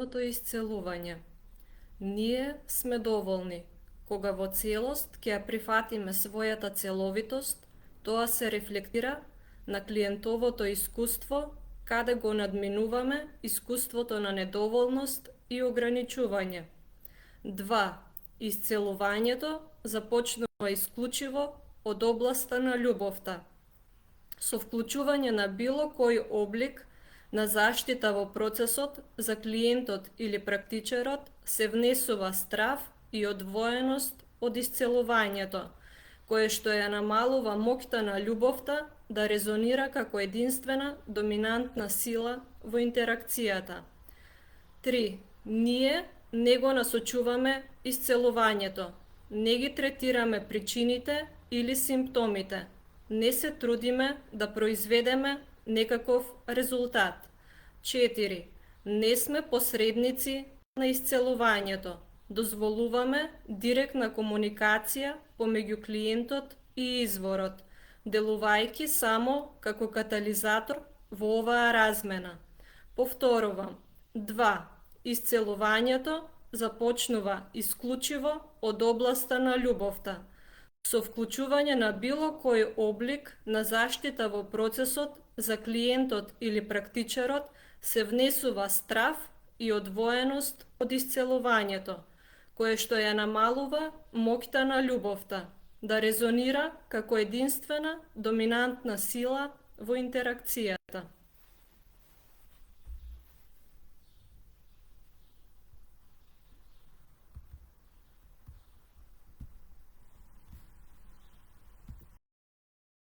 неговото исцелување. Ние сме доволни. Кога во целост ќе ја прифатиме својата целовитост, тоа се рефлектира на клиентовото искуство, каде го надминуваме искуството на недоволност и ограничување. 2. Исцелувањето започнува исклучиво од областа на љубовта, со вклучување на било кој облик на заштита во процесот. За клиентот или практичарот се внесува страв и одвоеност од исцелувањето, кое што ја намалува моќта на љубовта да резонира како единствена доминантна сила во интеракцијата. 3. Ние не го насочуваме исцелувањето, не ги третираме причините или симптомите, не се трудиме да произведеме некаков резултат. 4. Не сме посредници на исцелувањето, дозволуваме директна комуникација помеѓу клиентот и изворот, делувајќи само како катализатор во оваа размена. Повторувам. 2. Исцелувањето започнува исклучиво од областа на љубовта, со вклучување на било кој облик на заштита во процесот. За клиентот или практичарот се внесува страв и одвоеност од исцелувањето, кое што ја намалува моќта на љубовта да резонира како единствена доминантна сила во интеракцијата.